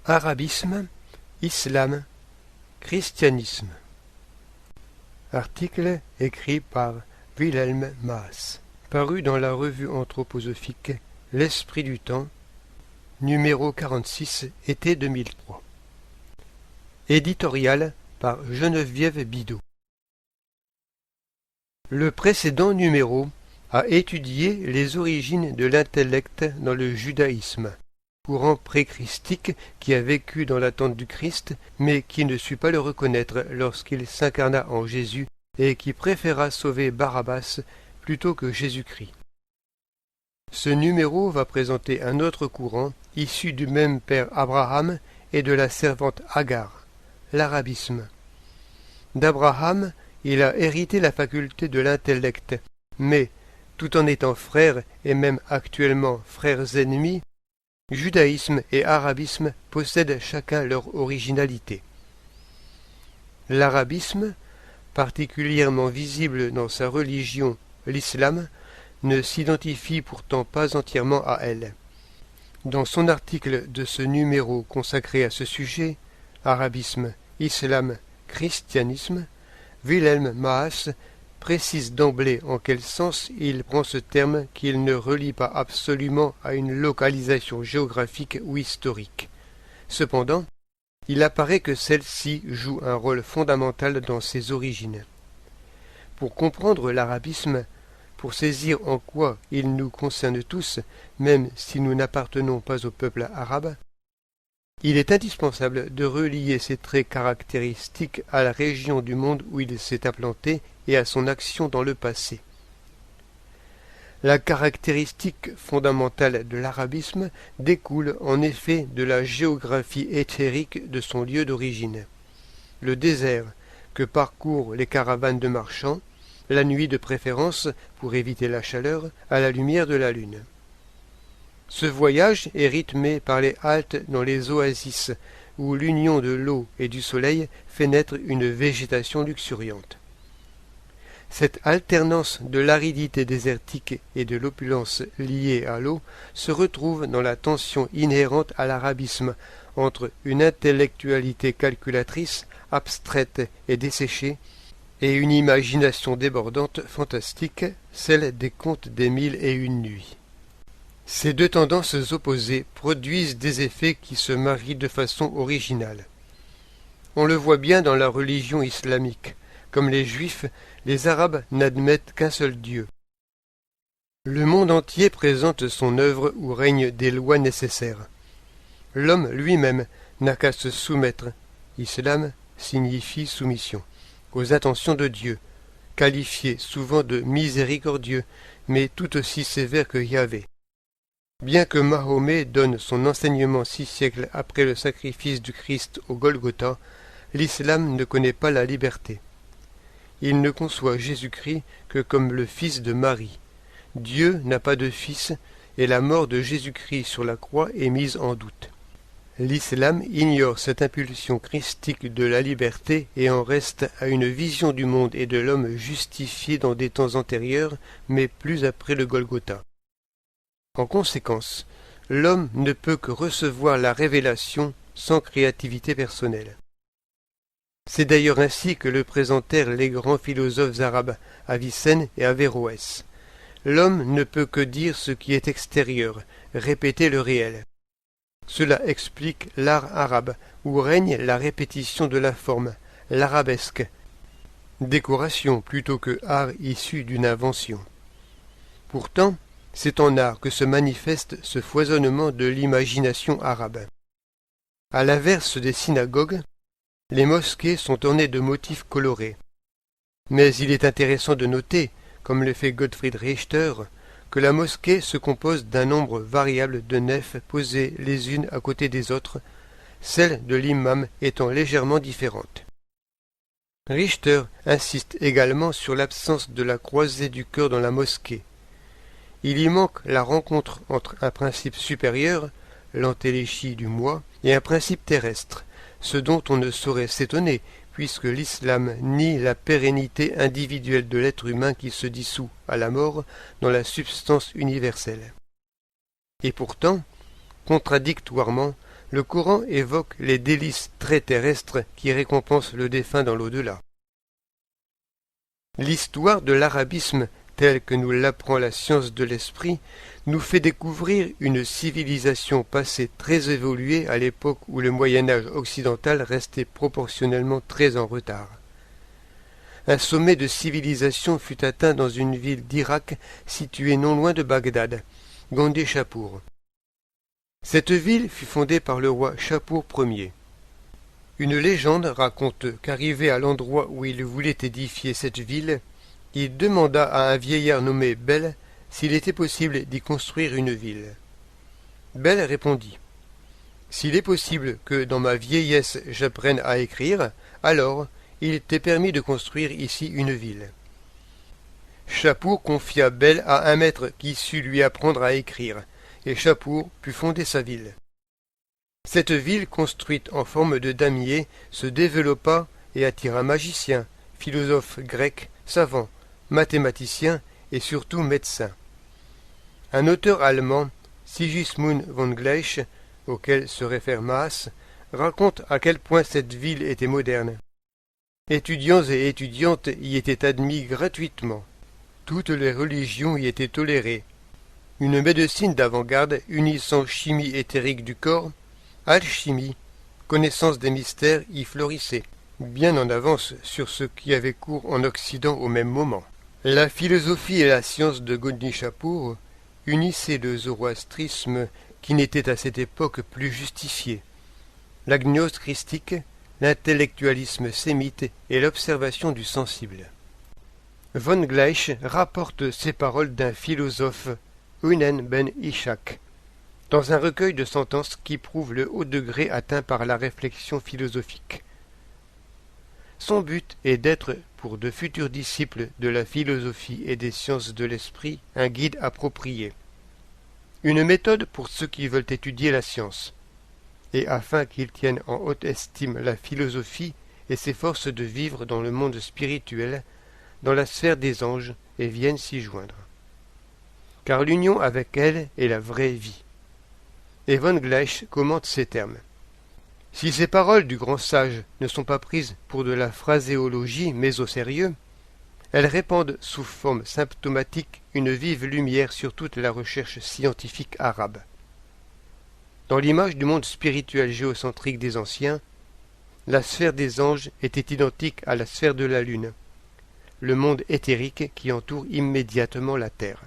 Arabisme, islam, christianisme. Article écrit par Wilhelm Maass, paru dans la revue anthroposophique L'Esprit du Temps, numéro 46, été 2003. Éditorial par Geneviève Bidault. Le précédent numéro a étudié les origines de l'intellect dans le judaïsme, courant pré-christique qui a vécu dans l'attente du Christ, mais qui ne sut pas le reconnaître lorsqu'il s'incarna en Jésus et qui préféra sauver Barabbas plutôt que Jésus-Christ. Ce numéro va présenter un autre courant, issu du même père Abraham et de la servante Agar, l'arabisme. D'Abraham, il a hérité la faculté de l'intellect, mais, tout en étant frères et même actuellement frères ennemis, judaïsme et arabisme possèdent chacun leur originalité. L'arabisme, particulièrement visible dans sa religion, l'islam, ne s'identifie pourtant pas entièrement à elle. Dans son article de ce numéro consacré à ce sujet, Arabisme, Islam, Christianisme, Wilhelm Maass précise d'emblée en quel sens il prend ce terme qu'il ne relie pas absolument à une localisation géographique ou historique. Cependant, il apparaît que celle-ci joue un rôle fondamental dans ses origines. Pour comprendre l'arabisme, pour saisir en quoi il nous concerne tous, même si nous n'appartenons pas au peuple arabe, il est indispensable de relier ses traits caractéristiques à la région du monde où il s'est implanté et à son action dans le passé. La caractéristique fondamentale de l'arabisme découle en effet de la géographie éthérique de son lieu d'origine. Le désert que parcourent les caravanes de marchands, la nuit de préférence pour éviter la chaleur, à la lumière de la lune. Ce voyage est rythmé par les haltes dans les oasis, où l'union de l'eau et du soleil fait naître une végétation luxuriante. Cette alternance de l'aridité désertique et de l'opulence liée à l'eau se retrouve dans la tension inhérente à l'arabisme entre une intellectualité calculatrice, abstraite et desséchée, et une imagination débordante, fantastique, celle des contes des 1001 nuits. Ces deux tendances opposées produisent des effets qui se marient de façon originale. On le voit bien dans la religion islamique. Comme les Juifs, les Arabes n'admettent qu'un seul Dieu. Le monde entier présente son œuvre où règnent des lois nécessaires. L'homme lui-même n'a qu'à se soumettre, islam signifie soumission, aux intentions de Dieu, qualifié souvent de miséricordieux, mais tout aussi sévère que Yahvé. Bien que Mahomet donne son enseignement 6 siècles après le sacrifice du Christ au Golgotha, l'islam ne connaît pas la liberté. Il ne conçoit Jésus-Christ que comme le fils de Marie. Dieu n'a pas de fils, et la mort de Jésus-Christ sur la croix est mise en doute. L'islam ignore cette impulsion christique de la liberté et en reste à une vision du monde et de l'homme justifiée dans des temps antérieurs, mais plus après le Golgotha. En conséquence, l'homme ne peut que recevoir la révélation sans créativité personnelle. C'est d'ailleurs ainsi que le présentèrent les grands philosophes arabes, Avicenne et Averroès. L'homme ne peut que dire ce qui est extérieur, répéter le réel. Cela explique l'art arabe, où règne la répétition de la forme, l'arabesque, décoration plutôt que art issu d'une invention. Pourtant, c'est en art que se manifeste ce foisonnement de l'imagination arabe. À l'inverse des synagogues, les mosquées sont ornées de motifs colorés. Mais il est intéressant de noter, comme le fait Gottfried Richter, que la mosquée se compose d'un nombre variable de nefs posées les unes à côté des autres, celles de l'imam étant légèrement différentes. Richter insiste également sur l'absence de la croisée du cœur dans la mosquée. Il y manque la rencontre entre un principe supérieur, l'entéléchie du moi, et un principe terrestre, ce dont on ne saurait s'étonner, puisque l'islam nie la pérennité individuelle de l'être humain qui se dissout, à la mort, dans la substance universelle. Et pourtant, contradictoirement, Le Coran évoque les délices très terrestres qui récompensent le défunt dans l'au-delà. L'histoire de l'arabisme, telle que nous l'apprend la science de l'esprit, nous fait découvrir une civilisation passée très évoluée à l'époque où le Moyen-Âge occidental restait proportionnellement très en retard. Un sommet de civilisation fut atteint dans une ville d'Irak située non loin de Bagdad, Gondéchapour. Cette ville fut fondée par le roi Chapour Ier. Une légende raconte qu'arrivé à l'endroit où il voulait édifier cette ville, il demanda à un vieillard nommé Bel s'il était possible d'y construire une ville. Bel répondit « S'il est possible que dans ma vieillesse j'apprenne à écrire, alors il t'est permis de construire ici une ville. » Chapour confia Bel à un maître qui sut lui apprendre à écrire, et Chapour put fonder sa ville. Cette ville, construite en forme de damier, se développa et attira magiciens, philosophes grecs, savants, mathématiciens et surtout médecins. Un auteur allemand, Sigismund von Gleich, auquel se réfère Maas, raconte à quel point cette ville était moderne. Étudiants et étudiantes y étaient admis gratuitement. Toutes les religions y étaient tolérées. Une médecine d'avant-garde unissant chimie éthérique du corps, alchimie, connaissance des mystères y florissait, bien en avance sur ce qui avait cours en Occident au même moment. La philosophie et la science de Gondéchapour unissaient le zoroastrisme qui n'était à cette époque plus justifié, la gnose christique, l'intellectualisme sémite et l'observation du sensible. Von Gleich rapporte ces paroles d'un philosophe, Hunen ben Ishaq, dans un recueil de sentences qui prouve le haut degré atteint par la réflexion philosophique. Son but est d'être, pour de futurs disciples de la philosophie et des sciences de l'esprit, un guide approprié, une méthode pour ceux qui veulent étudier la science, et afin qu'ils tiennent en haute estime la philosophie et s'efforcent de vivre dans le monde spirituel, dans la sphère des anges, et viennent s'y joindre. Car l'union avec elle est la vraie vie. Et von Gleich commente ces termes. Si ces paroles du grand sage ne sont pas prises pour de la phraséologie, mais au sérieux, elles répandent sous forme symptomatique une vive lumière sur toute la recherche scientifique arabe. Dans l'image du monde spirituel géocentrique des anciens, la sphère des anges était identique à la sphère de la lune, le monde éthérique qui entoure immédiatement la terre.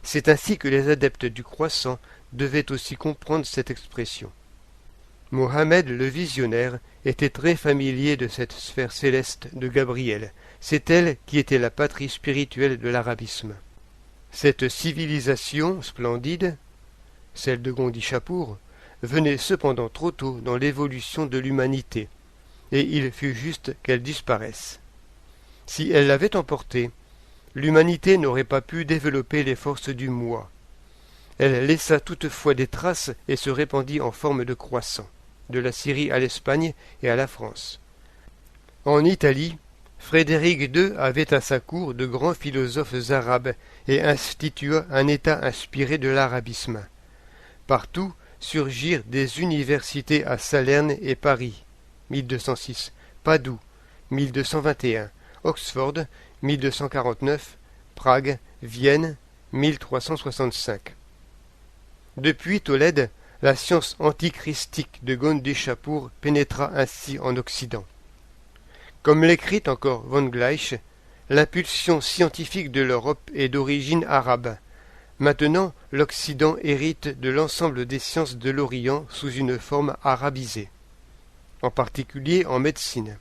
C'est ainsi que les adeptes du croissant devaient aussi comprendre cette expression. Mohammed le visionnaire était très familier de cette sphère céleste de Gabriel. C'est elle qui était la patrie spirituelle de l'arabisme. Cette civilisation splendide, celle de Gondéchapour, venait cependant trop tôt dans l'évolution de l'humanité, et il fut juste qu'elle disparaisse. Si elle l'avait emportée, l'humanité n'aurait pas pu développer les forces du moi. Elle laissa toutefois des traces et se répandit en forme de croissant, de la Syrie à l'Espagne et à la France. En Italie, Frédéric II avait à sa cour de grands philosophes arabes et institua un État inspiré de l'arabisme. Partout surgirent des universités à Salerne et Paris, 1206, Padoue, 1221, Oxford, 1249, Prague, Vienne, 1365. Depuis Tolède, la science antichristique de Gondéchapour pénétra ainsi en Occident. Comme l'écrit encore von Gleich, l'impulsion scientifique de l'Europe est d'origine arabe. Maintenant, l'Occident hérite de l'ensemble des sciences de l'Orient sous une forme arabisée, en particulier en médecine.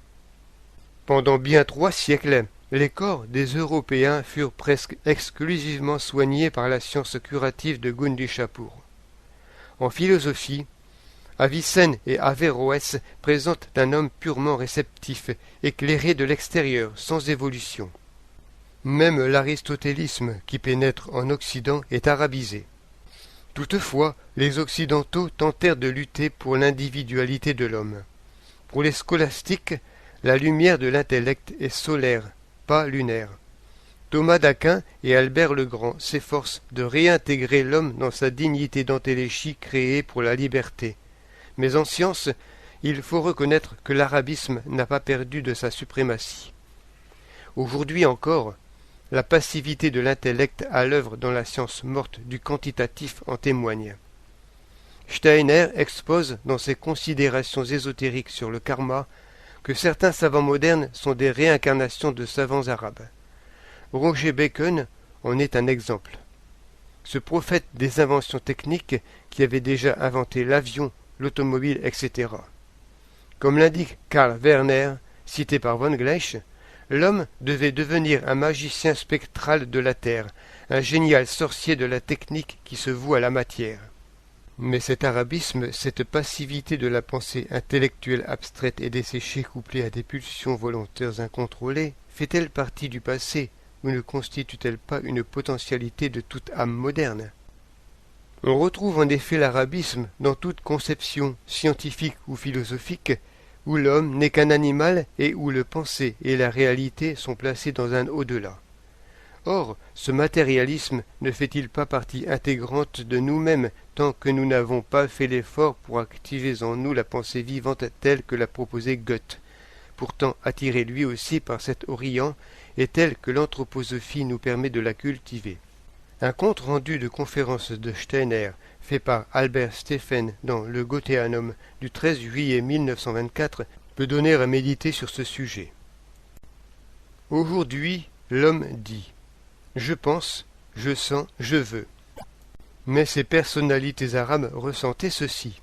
Pendant bien 3 siècles, les corps des Européens furent presque exclusivement soignés par la science curative de Gondéchapour. En philosophie, Avicenne et Averroès présentent un homme purement réceptif, éclairé de l'extérieur, sans évolution. Même l'aristotélisme qui pénètre en Occident est arabisé. Toutefois, les Occidentaux tentèrent de lutter pour l'individualité de l'homme. Pour les scolastiques, la lumière de l'intellect est solaire, pas lunaire. Thomas d'Aquin et Albert le Grand s'efforcent de réintégrer l'homme dans sa dignité d'entéléchie créée pour la liberté, Mais en science, il faut reconnaître que l'arabisme n'a pas perdu de sa suprématie. Aujourd'hui encore, la passivité de l'intellect à l'œuvre dans la science morte du quantitatif en témoigne. Steiner expose dans ses considérations ésotériques sur le karma que certains savants modernes sont des réincarnations de savants arabes. Roger Bacon en est un exemple. Ce prophète des inventions techniques qui avait déjà inventé l'avion, l'automobile, etc. Comme l'indique Karl Werner, cité par von Gleich, l'homme devait devenir un magicien spectral de la Terre, un génial sorcier de la technique qui se voue à la matière. Mais cet arabisme, cette passivité de la pensée intellectuelle abstraite et desséchée couplée à des pulsions volontaires incontrôlées, fait-elle partie du passé ou ne constitue-t-elle pas une potentialité de toute âme moderne? On retrouve en effet l'arabisme dans toute conception scientifique ou philosophique où l'homme n'est qu'un animal et où le pensée et la réalité sont placés dans un au-delà. Or, ce matérialisme ne fait-il pas partie intégrante de nous-mêmes tant que nous n'avons pas fait l'effort pour activer en nous la pensée vivante telle que l'a proposée Goethe, pourtant attiré lui aussi par cet Orient et telle que l'anthroposophie nous permet de la cultiver. Un compte-rendu de conférence de Steiner fait par Albert Steffen dans le Goetheanum du 13 juillet 1924 peut donner à méditer sur ce sujet. Aujourd'hui, l'homme dit « Je pense, je sens, je veux ». Mais ces personnalités arabes ressentaient ceci.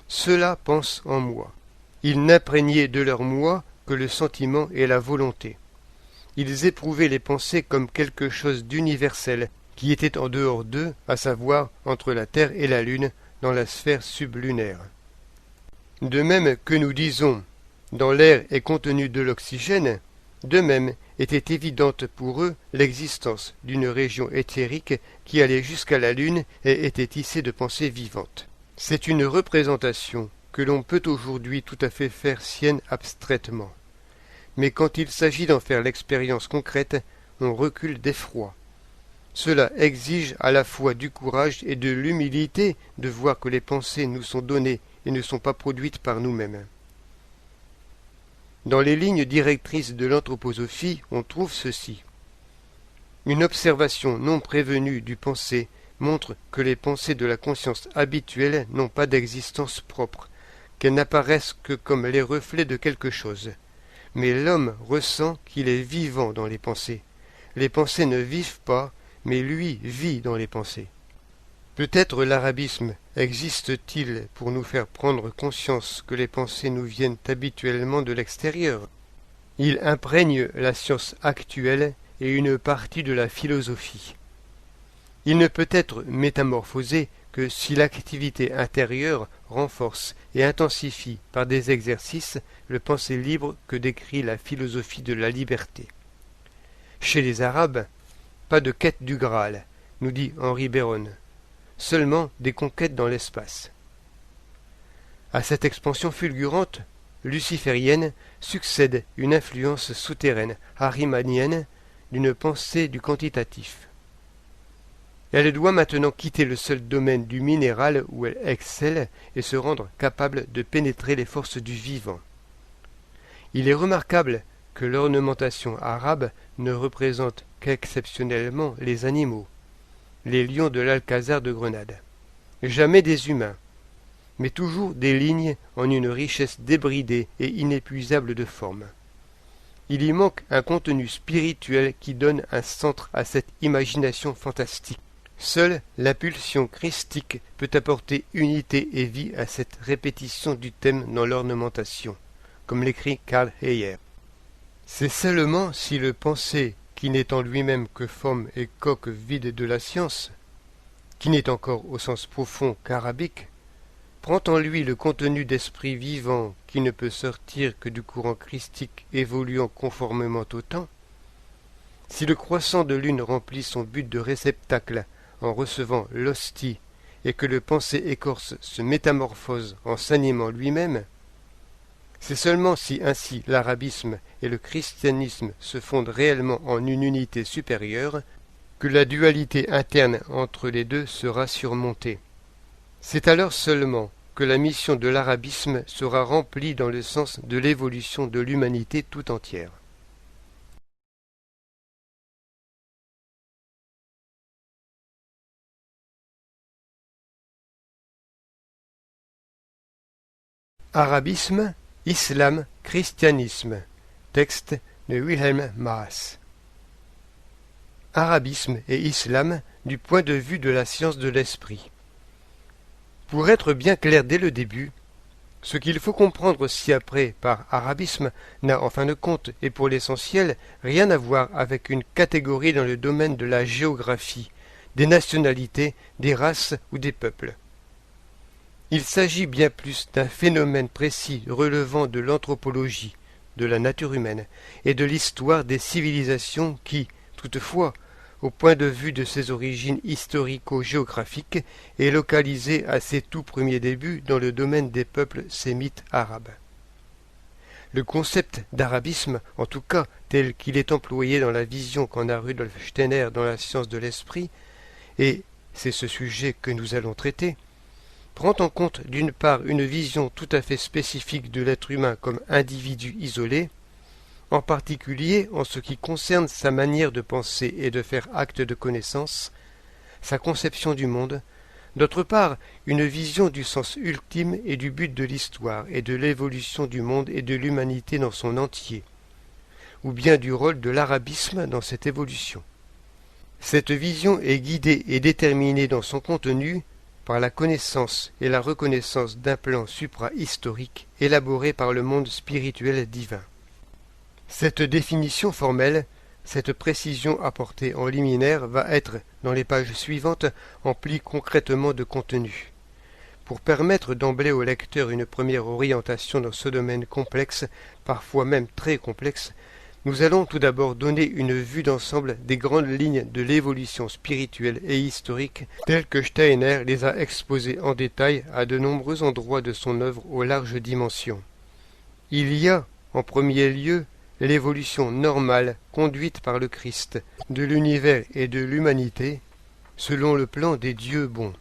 Ceux-là pensent en moi. Ils n'imprégnaient de leur moi que le sentiment et la volonté. Ils éprouvaient les pensées comme quelque chose d'universel qui était en dehors d'eux, à savoir entre la Terre et la Lune, dans la sphère sublunaire. De même que nous disons « dans l'air est contenu de l'oxygène », de même était évidente pour eux l'existence d'une région éthérique qui allait jusqu'à la Lune et était tissée de pensées vivantes. C'est une représentation que l'on peut aujourd'hui tout à fait faire sienne abstraitement. Mais quand il s'agit d'en faire l'expérience concrète, on recule d'effroi. Cela exige à la fois du courage et de l'humilité de voir que les pensées nous sont données et ne sont pas produites par nous-mêmes. Dans les lignes directrices de l'anthroposophie, on trouve ceci. Une observation non prévenue du pensée montre que les pensées de la conscience habituelle n'ont pas d'existence propre, qu'elles n'apparaissent que comme les reflets de quelque chose. Mais l'homme ressent qu'il est vivant dans les pensées. Les pensées ne vivent pas, mais lui vit dans les pensées. Peut-être l'arabisme existe-t-il pour nous faire prendre conscience que les pensées nous viennent habituellement de l'extérieur. Il imprègne la science actuelle et une partie de la philosophie. Il ne peut être métamorphosé que si l'activité intérieure renforce et intensifie par des exercices le penser libre que décrit la philosophie de la liberté. Chez les Arabes, pas de quête du Graal, nous dit Henri Béron, seulement des conquêtes dans l'espace. À cette expansion fulgurante, luciférienne, succède une influence souterraine, harimanienne, d'une pensée du quantitatif. Elle doit maintenant quitter le seul domaine du minéral où elle excelle et se rendre capable de pénétrer les forces du vivant. Il est remarquable que l'ornementation arabe ne représente qu'exceptionnellement les animaux, les lions de l'Alcazar de Grenade. Jamais des humains, mais toujours des lignes en une richesse débridée et inépuisable de formes. Il y manque un contenu spirituel qui donne un centre à cette imagination fantastique. Seule l'impulsion christique peut apporter unité et vie à cette répétition du thème dans l'ornementation, comme l'écrit Karl Heyer. C'est seulement si le pensée, qui n'est en lui-même que forme et coque vide de la science, qui n'est encore au sens profond qu'arabique, prend en lui le contenu d'esprit vivant qui ne peut sortir que du courant christique évoluant conformément au temps, si le croissant de lune remplit son but de réceptacle en recevant l'hostie et que le pensée écorce se métamorphose en s'animant lui-même, c'est seulement si ainsi l'arabisme et le christianisme se fondent réellement en une unité supérieure que la dualité interne entre les deux sera surmontée. C'est alors seulement que la mission de l'arabisme sera remplie dans le sens de l'évolution de l'humanité tout entière. Arabisme, islam, christianisme. Texte de Wilhelm Maas. Arabisme et islam du point de vue de la science de l'esprit. Pour être bien clair dès le début, ce qu'il faut comprendre ci-après par arabisme n'a en fin de compte et pour l'essentiel rien à voir avec une catégorie dans le domaine de la géographie, des nationalités, des races ou des peuples. Il s'agit bien plus d'un phénomène précis relevant de l'anthropologie, de la nature humaine et de l'histoire des civilisations qui, toutefois, au point de vue de ses origines historico-géographiques, est localisé à ses tout premiers débuts dans le domaine des peuples sémites arabes. Le concept d'arabisme, en tout cas tel qu'il est employé dans la vision qu'en a Rudolf Steiner dans la science de l'esprit, et c'est ce sujet que nous allons traiter, prend en compte d'une part une vision tout à fait spécifique de l'être humain comme individu isolé, en particulier en ce qui concerne sa manière de penser et de faire acte de connaissance, sa conception du monde, d'autre part une vision du sens ultime et du but de l'histoire et de l'évolution du monde et de l'humanité dans son entier, ou bien du rôle de l'arabisme dans cette évolution. Cette vision est guidée et déterminée dans son contenu par la connaissance et la reconnaissance d'un plan supra-historique élaboré par le monde spirituel divin. Cette définition formelle, cette précision apportée en liminaire va être, dans les pages suivantes, emplie concrètement de contenu. Pour permettre d'emblée au lecteur une première orientation dans ce domaine complexe, parfois même très complexe, nous allons tout d'abord donner une vue d'ensemble des grandes lignes de l'évolution spirituelle et historique telles que Steiner les a exposées en détail à de nombreux endroits de son œuvre aux larges dimensions. Il y a, en premier lieu, l'évolution normale conduite par le Christ de l'univers et de l'humanité selon le plan des dieux bons.